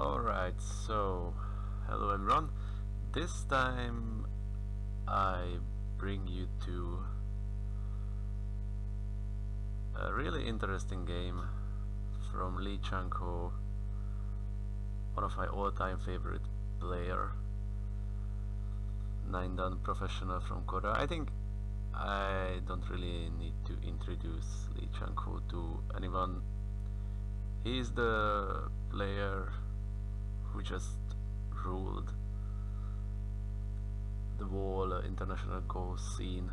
Alright, so hello everyone. This time I bring you to a really interesting game from Lee Changho, one of my all-time favorite player, 9-dan professional from Korea. I think I don't really need to introduce Lee Changho to anyone. He is the player who just ruled the whole international Go scene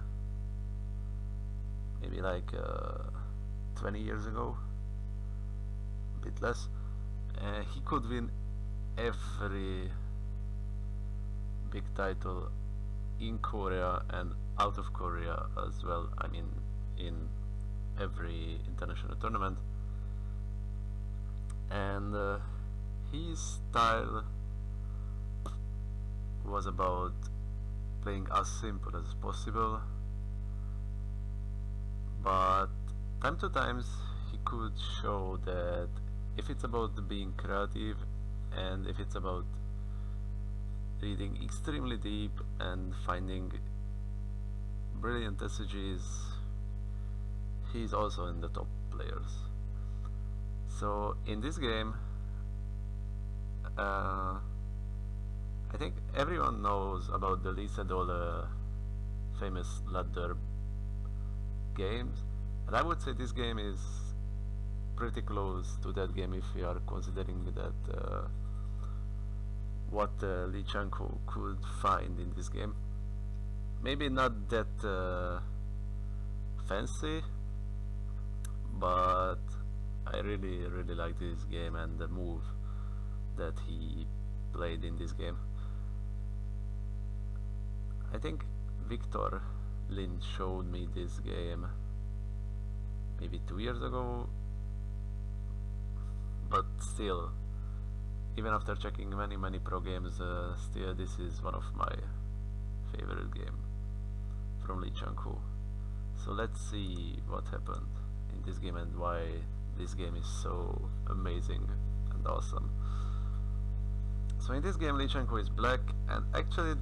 maybe like 20 years ago, a bit less. He could win every big title in Korea and out of Korea as well. I mean, in every international tournament. And his style was about playing as simple as possible, but time to times he could show that if it's about being creative and if it's about reading extremely deep and finding brilliant SGs, he's also in the top players. So in this game, I think everyone knows about the Lee Sedol famous ladder games, and I would say this game is pretty close to that game if we are considering that what Lee Changho could find in this game. Maybe not that fancy, but I really like this game and the move that he played in this game. I think Viktor Lin showed me this game maybe 2 years ago, but still, even after checking many pro games, still this is one of my favorite game from Lee Changho. So let's see what happened in this game and why this game is so amazing and awesome. So in this game Lee Changho is black, and actually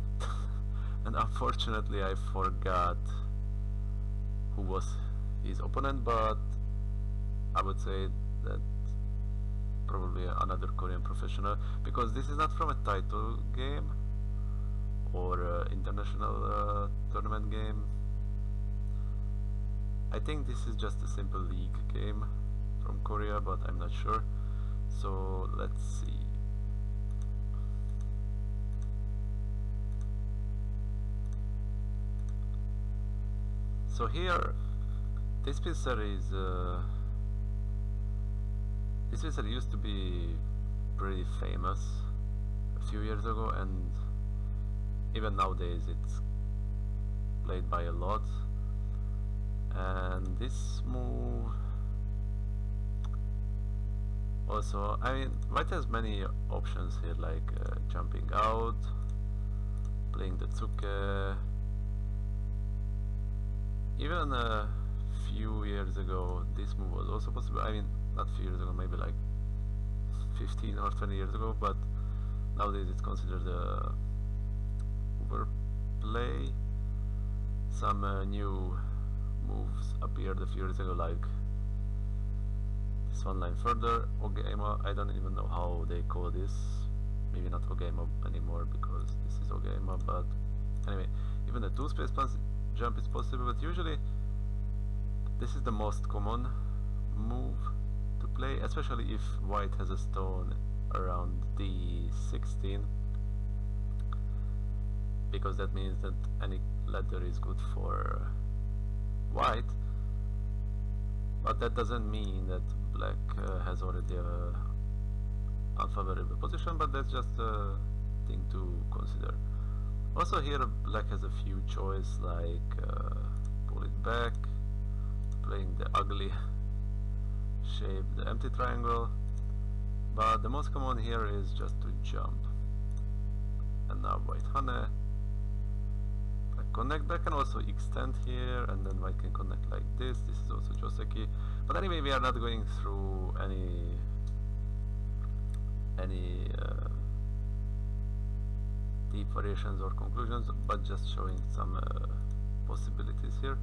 and unfortunately I forgot who was his opponent, but I would say that probably another Korean professional, because this is not from a title game or international tournament game. I think this is just a simple league game from Korea, but I'm not sure. So let's see. So here, this pizza used to be pretty famous a few years ago, and even nowadays it's played by a lot. And this move also, I mean, white has many options here, like jumping out, playing the tsuke. Even a few years ago this move was also possible. I mean, not a few years ago, maybe like 15 or 20 years ago, but nowadays it's considered a overplay. Some new moves appeared a few years ago, like this one line further, Ogema. I don't even know how they call this. Maybe not Ogema anymore because this is Ogema, but anyway, even the two space plus jump is possible, but usually this is the most common move to play, especially if white has a stone around D16, because that means that any ladder is good for white, but that doesn't mean that black has already a unfavorable position, but that's just a thing to consider. Also here black has a few choices, like pull it back, playing the ugly shape, the empty triangle, but the most common here is just to jump. And now white hane, connect back, and also extend here, and then white can connect like this. This is also joseki, but anyway we are not going through any deep variations or conclusions, but just showing some possibilities here,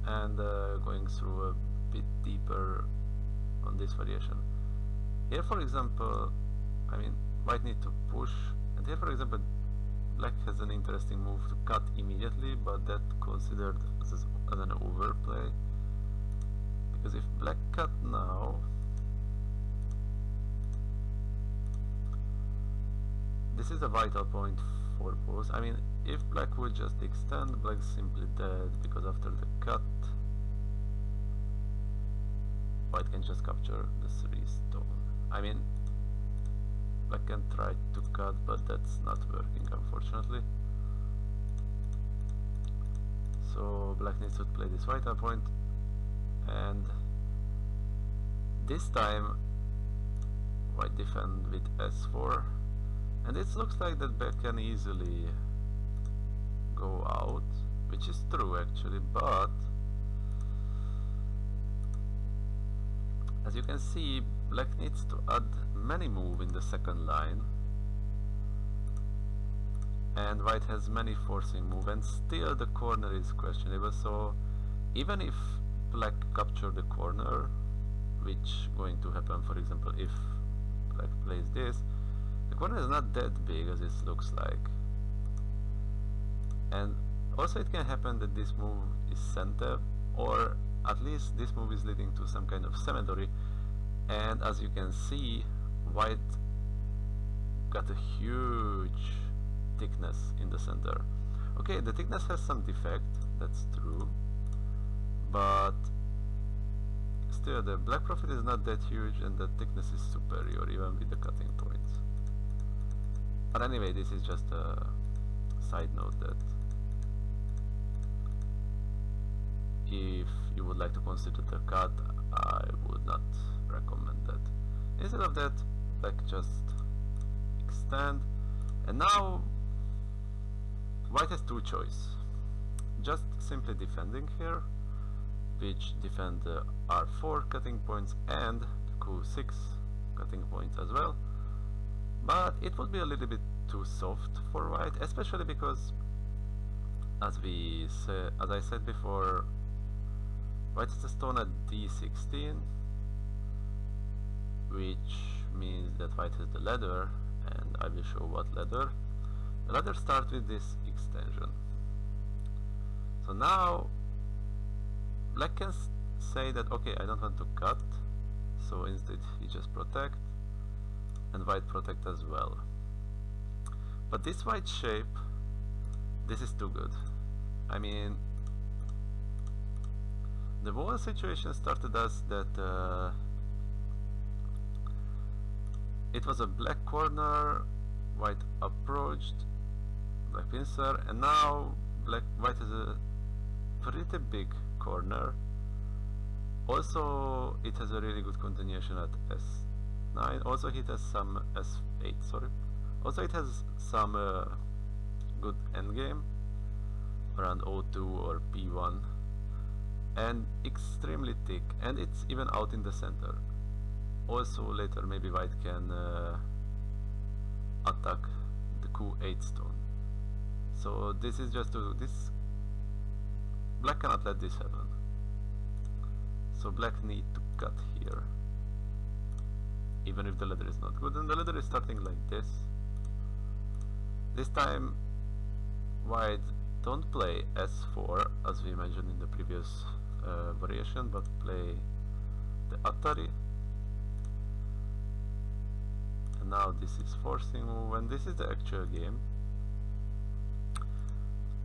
and going through a bit deeper on this variation. Here, for example, I mean, white need to push, and here, for example, black has an interesting move to cut immediately, but that considered as an overplay, because if black cut now, this is a vital point for both. I mean, if black would just extend, black's simply dead, because after the cut, white can just capture the 3 stone. I mean, black can try to cut, but that's not working, unfortunately. So black needs to play this vital point, and this time white defend with s4, and it looks like that black can easily go out, which is true actually, but as you can see, black needs to add many moves in the second line, and white has many forcing moves, and still the corner is questionable. So even if black capture the corner, which going to happen, for example, if black plays this, the corner is not that big as it looks like, and also it can happen that this move is center, or at least this move is leading to some kind of cemetery, and as you can see, white got a huge thickness in the center. Okay, the thickness has some defect, that's true, but still the black profit is not that huge, and the thickness is superior even with the cutting points. But anyway, this is just a side note that if you would like to consider the cut, I would not recommend that. Instead of that, black just extend, and now white has two choices. Just simply defending here, which defend the r4 cutting points and the q6 cutting points as well, but it would be a little bit too soft for white, especially because as I said before, white is a stone at d16, which means that white has the ladder, and I will show what ladder. The ladder starts with this extension. So now black can say that okay, I don't want to cut, so instead he just protect, and white protect as well. But this white shape, this is too good. I mean, the whole situation started as that it was a black corner, white approached, black pincer, and now white has a pretty big corner. Also, it has a really good continuation at s9. Also, it has some s8. Sorry. Also, it has some good endgame around o2 or p1, and extremely thick, and it's even out in the center. Also, later maybe white can attack the q8 stone. So this is just this. Black cannot let this happen. So black need to cut here, even if the ladder is not good, and the ladder is starting like this. This time white don't play s4 as we mentioned in the previous variation, but play the atari, and now this is forcing move, and this is the actual game.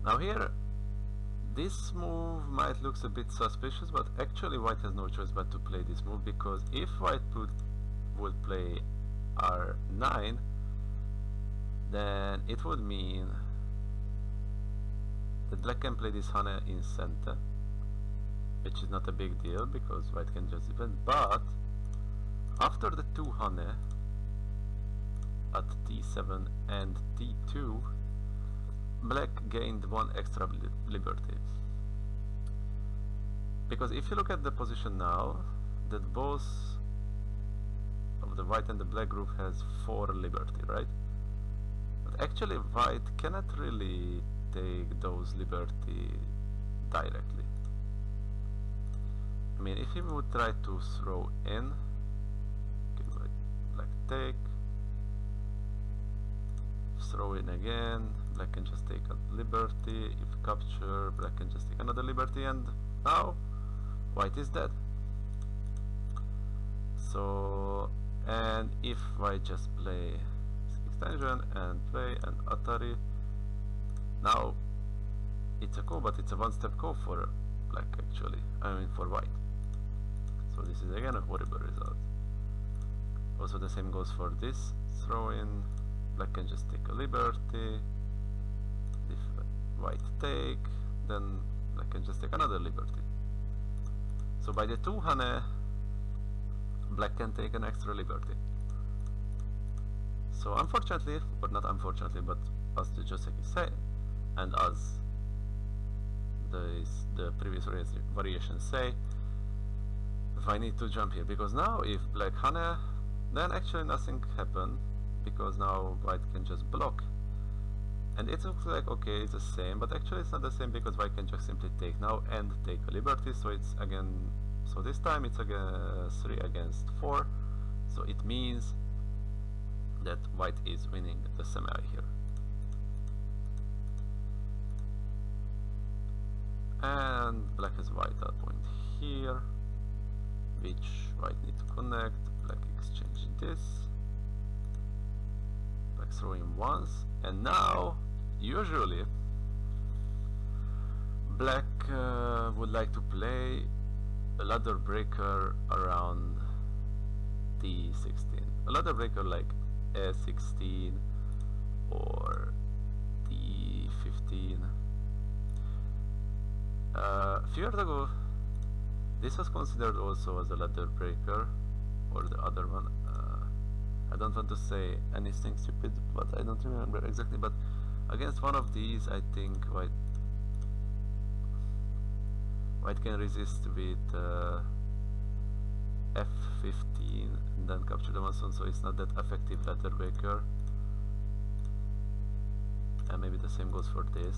Now here, this move might look a bit suspicious, but actually white has no choice but to play this move, because if white would play r9, then it would mean that black can play this hane in center, which is not a big deal because white can just defend. But after the two hane at t7 and t2, black gained one extra liberty. Because if you look at the position now, that both of the white and the black group has 4 liberty, right? But actually white cannot really take those liberty directly. I mean, if he would try to throw in, okay, black take, throw in again, black can just take a liberty. If capture, black can just take another liberty, and now white is dead. So, and if white just play extension and play an atari, now it's a ko, but it's a one-step ko for black actually, I mean for white. So this is again a horrible result. Also the same goes for this throw in, black can just take a liberty. If white take, then black can just take another liberty. So by the 2 hane, black can take an extra liberty. So unfortunately, or not unfortunately, but as the joseki say, and as the previous variations say, I need to jump here, because now if black hane, then actually nothing happened, because now white can just block. And it looks like, okay, it's the same, but actually it's not the same, because white can just simply take now and take a liberty, so it's again, so this time it's again 3 against 4, so it means that white is winning the semi here. And black has white at point here, which white need to connect. Black exchange this, black throwing once, and now usually black would like to play a ladder breaker around d16, a ladder breaker like a16 or d15. A few years ago this was considered also as a ladder breaker, or the other one, I don't want to say anything stupid, but I don't remember exactly, but against one of these I think white can resist with f15 and then capture the one stone, so it's not that effective ladder breaker. And maybe the same goes for this.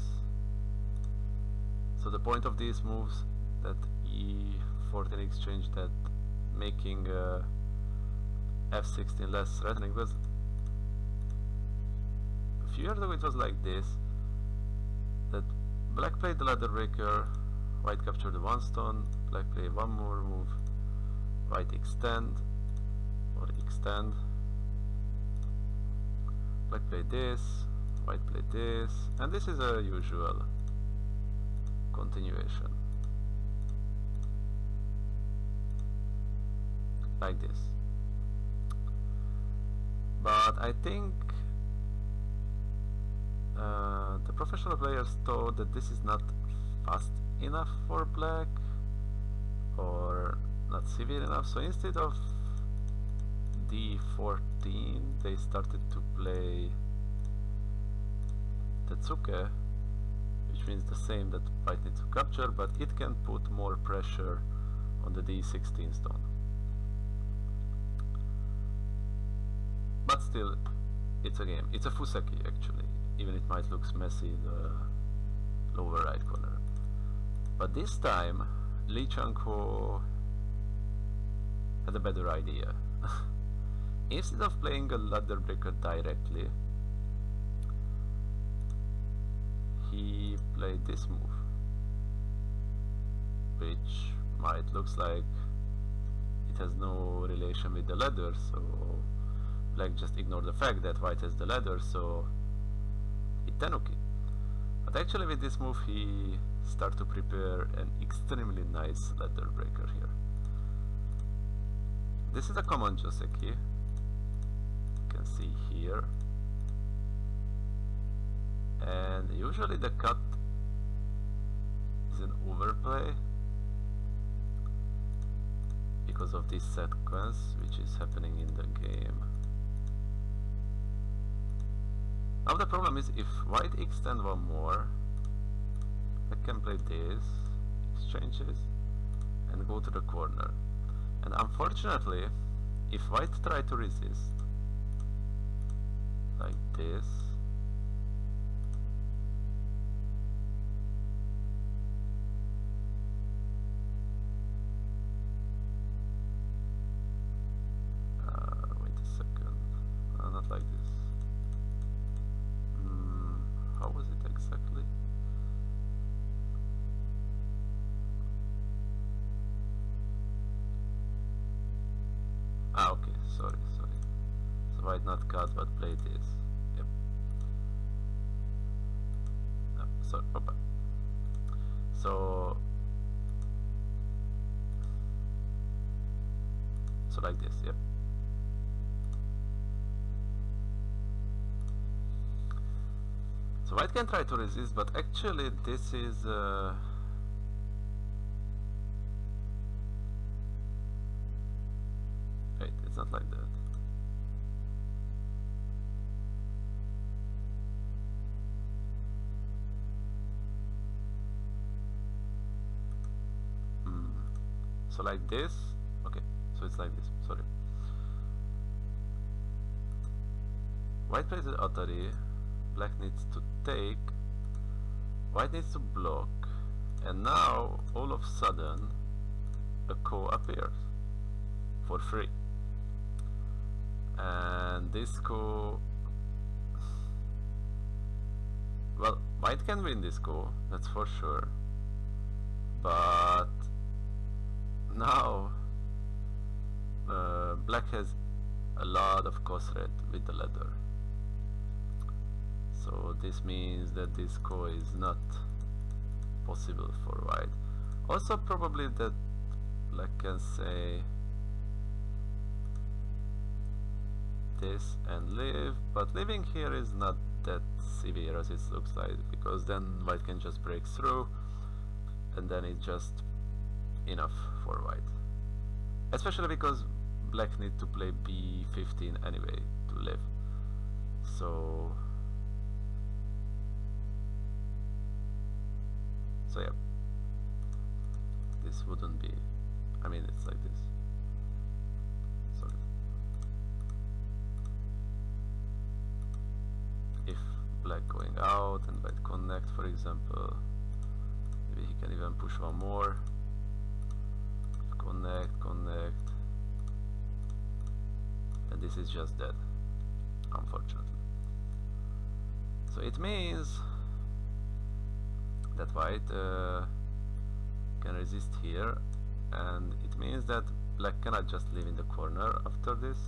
So the point of these moves, that e14 exchange, that making f16 less threatening, because a few years ago it was like this, that black played the ladder breaker, white captured the one stone, black play one more move, white extend, black play this, white play this, and this is a usual continuation like this. But I think the professional players thought that this is not fast enough for black, or not severe enough, so instead of d14 they started to play Tetsuke, which means the same that white needs to capture, but it can put more pressure on the d16 stone. But still, it's a game. It's a fuseki actually, even it might look messy in the lower right corner. But this time, Lee Changho had a better idea. Instead of playing a ladder breaker directly, he played this move, which might looks like it has no relation with the ladder, so black just ignore the fact that white has the ladder, so it tenuki. But actually with this move he start to prepare an extremely nice ladder breaker here. This is a common joseki, you can see here, and usually the cut is an overplay because of this sequence which is happening in the game. Now the problem is, if white extend one more, I can play this, exchanges, and go to the corner. And unfortunately, if white try to resist, like this, white not cut but play this. Yep. No, so opa. So like this, yep. So white can try to resist, but actually this is wait, it's not like that. So like this, okay, so it's like this, sorry. White plays the atari, black needs to take, white needs to block, and now all of a sudden a ko appears for free. And this ko, well, white can win this ko, that's for sure, but now black has a lot of cost red with the ladder, so this means that this ko is not possible for white. Also probably that black can say this and leave, but leaving here is not that severe as it looks like, because then white can just break through and then it's just enough for white, especially because black need to play b15 anyway to live. So yeah, this wouldn't be, I mean, it's like this. Sorry. If black going out and white connect, for example, maybe he can even push one more. Connect, and this is just dead, unfortunately. So it means that white can resist here, and it means that black cannot just live in the corner after this.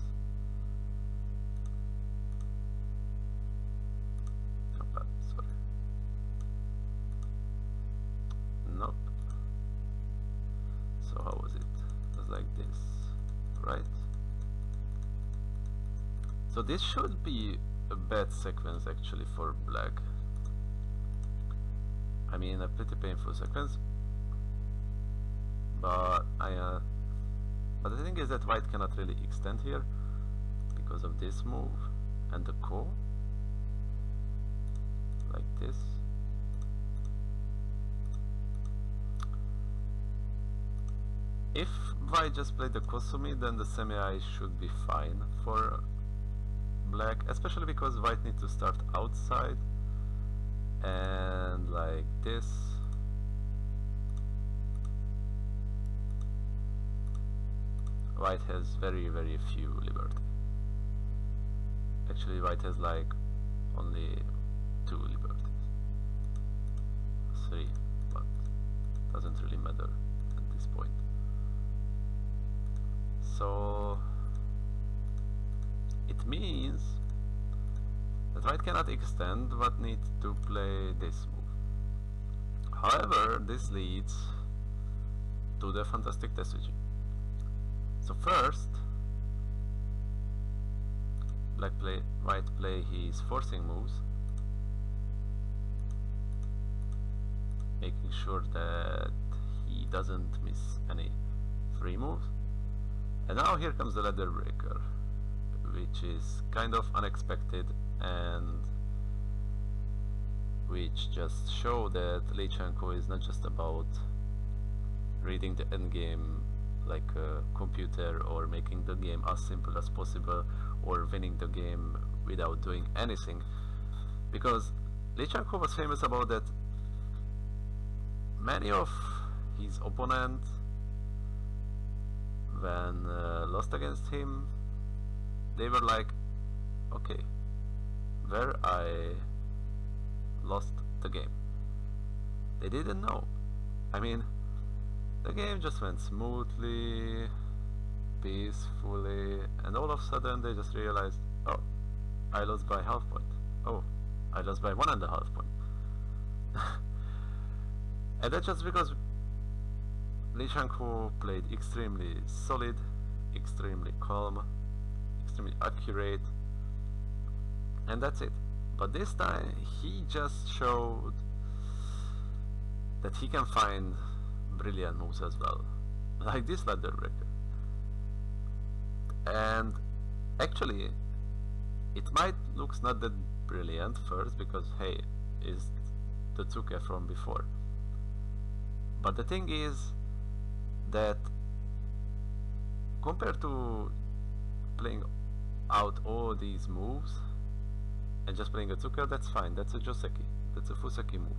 Oh, sorry. Nope. So how was it? It was like this, right? So this should be a bad sequence actually for black. I mean, a pretty painful sequence. But but the thing is that white cannot really extend here because of this move and the ko, like this. If white just played the Kosumi, then the semi-eye should be fine for black, especially because white needs to start outside and like this. White has very few liberty. Actually white has like only 2 liberties. 3, but doesn't really matter at this point. So it means that white cannot extend but needs to play this move. However, this leads to the fantastic strategy. So first, white play his forcing moves, making sure that he doesn't miss any free moves. And now here comes the ladder breaker, which is kind of unexpected and which just show that Lee Changho is not just about reading the endgame like a computer or making the game as simple as possible or winning the game without doing anything, because Lee Changho was famous about that. Many of his opponents, when lost against him, they were like, okay, where I lost the game. They didn't know. I mean, the game just went smoothly, peacefully, and all of a sudden they just realized, Oh, I lost by half point. Oh, I lost by 1.5 point. And that's just because Lee Changho played extremely solid, extremely calm, extremely accurate, and that's it. But this time he just showed that he can find brilliant moves as well, like this ladder breaker. And actually, it might looks not that brilliant first because hey, is the Tsuke from before. But the thing is that compared to playing out all these moves and just playing a Tsuke, that's fine. That's a Joseki. That's a Fuseki move.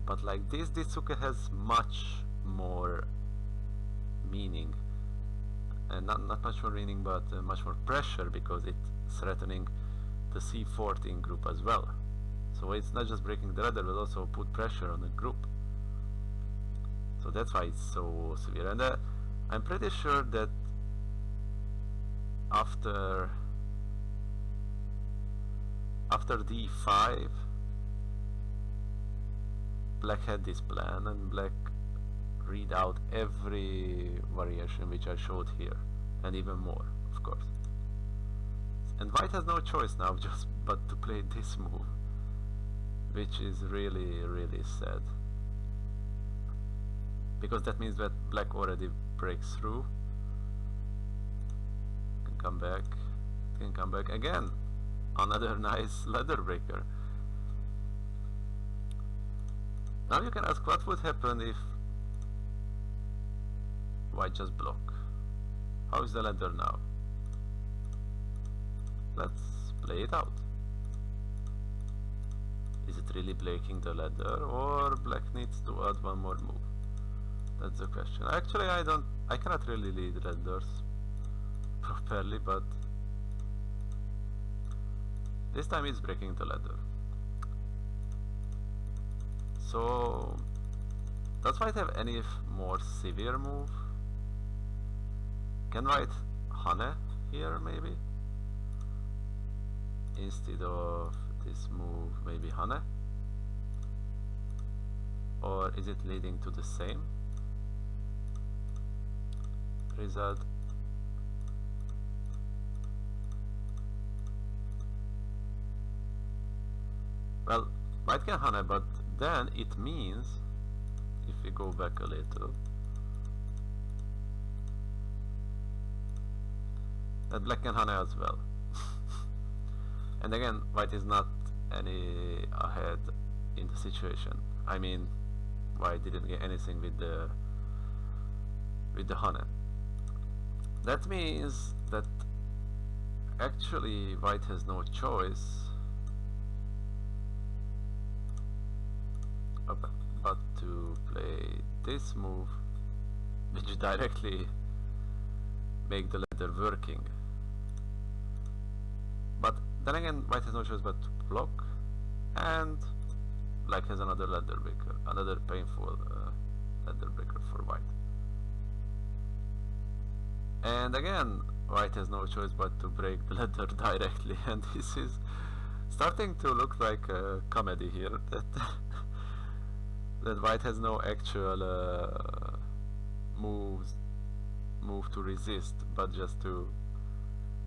But like this Tsuke has much more meaning. And not much more meaning, but much more pressure because it's threatening the C14 group as well. So it's not just breaking the ladder, but also put pressure on the group. So that's why it's so severe. And I'm pretty sure that after D5, Black had this plan, and Black read out every variation which I showed here, and even more, of course. And White has no choice now just but to play this move, which is really, really sad. Because that means that Black already breaks through. Can come back again. Another nice ladder breaker. Now you can ask what would happen if White just block. How is the ladder now? Let's play it out. Is it really breaking the ladder, or Black needs to add one more move? That's the question. Actually, I cannot really lead ladders properly, but this time it's breaking the ladder. So does White have any more severe move? Can White Hane here maybe? Instead of this move, maybe Hane? Or is it leading to the same result? Well, White can Hane, but then it means, if we go back a little, that Black can Hane as well. And again, White is not any ahead in the situation. I mean, White didn't get anything with the Hane. That means that actually White has no choice but to play this move, which directly make the ladder working. But then again, White has no choice but to block, and Black has another ladder breaker, another painful ladder breaker for White. And again, White has no choice but to break the ladder directly, and this is starting to look like a comedy here, that that White has no actual move to resist, but just to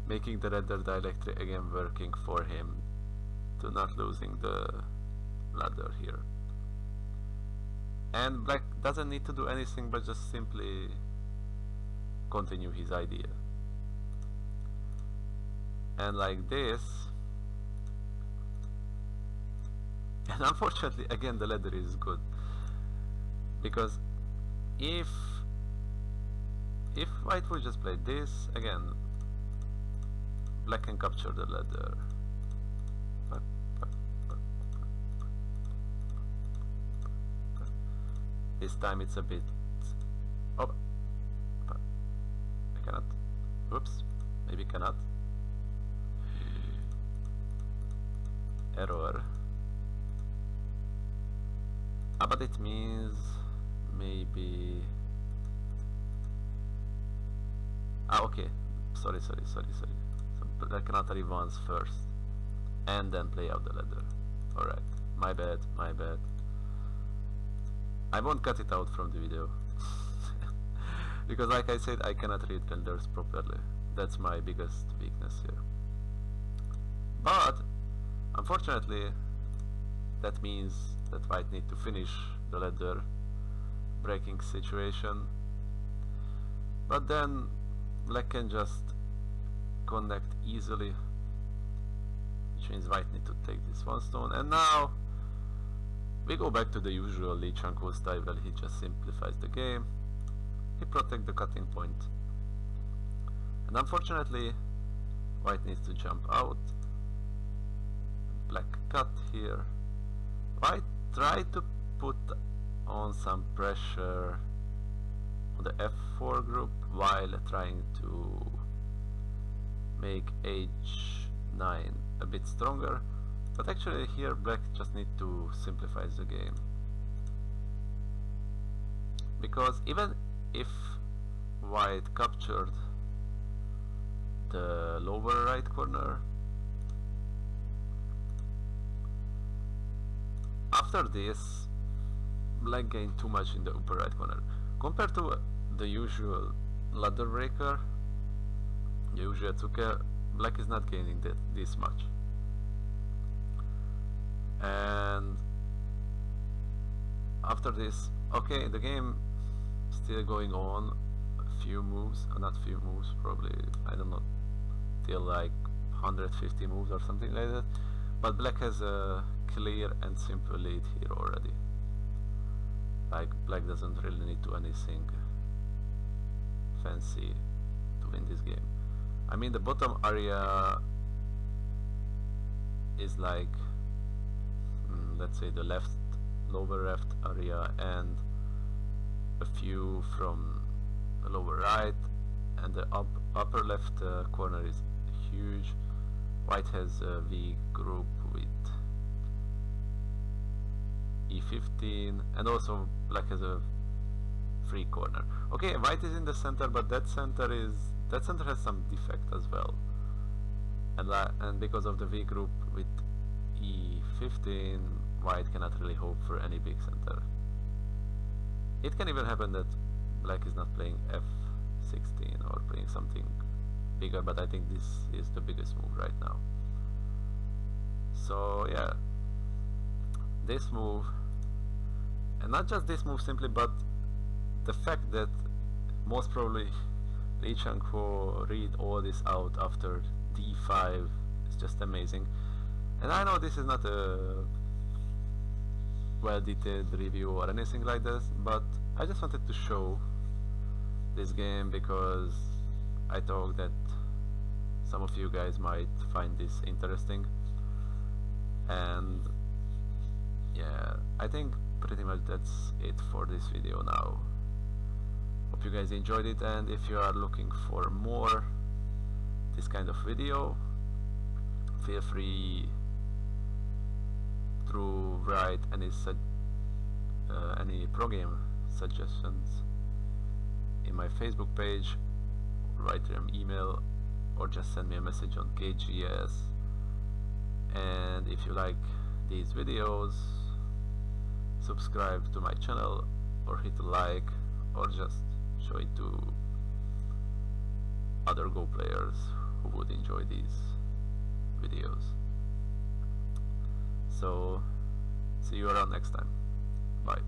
making the ladder directly again working for him, to not losing the ladder here. And Black doesn't need to do anything but just simply continue his idea. And like this, and unfortunately again the ladder is good, because if White would just play this, again Black can capture the ladder. This time it's a bit... oh, I cannot. Whoops, maybe cannot. Error. But it means maybe... okay, sorry, some black and atari once first, and then play out the ladder. Alright, my bad, my bad. I won't cut it out from the video. Because like I said, I cannot read renders properly. That's my biggest weakness here. But unfortunately, that means that white need to finish the ladder breaking situation. But then black can just connect easily, which means white need to take this one stone. And now we go back to the usual Lee Changho style, where he just simplifies the game. He protects the cutting point. And unfortunately, white needs to jump out. Black cut here. White tried to put on some pressure on the F4 group while trying to make H9 a bit stronger, but actually here black just need to simplify the game, because even if white captured the lower right corner, after this black gained too much in the upper right corner compared to the usual ladder breaker, the usual Tsuke. Black is not gaining this much. And after this, okay, the game still going on. A few moves, not few moves, probably, I don't know, till like 150 moves or something like that. But black has a clear and simple lead here already. Like, black doesn't really need to do anything fancy to win this game. I mean, the bottom area is like, let's say the lower left area, and a few from the lower right, and the upper left corner is huge. White has a V group with E15, and also black has a free corner. Okay, white is in the center, but that center has some defect as well, and because of the V group with E15, white cannot really hope for any big center. It can even happen that black is not playing F16 or playing something bigger, but I think this is the biggest move right now. So yeah, this move, and not just this move simply, but the fact that most probably Lee Changho read all this out after D5 is just amazing. And I know this is not a well-detailed review or anything like this, but I just wanted to show this game because I thought that some of you guys might find this interesting. And yeah, I think pretty much that's it for this video now. Hope you guys enjoyed it, and if you are looking for more this kind of video, feel free to write any pro game suggestions in my Facebook page, write an email, or just send me a message on KGS. And if you like these videos, subscribe to my channel, or hit a like, or just show it to other Go players who would enjoy these videos. So see you around next time. Bye.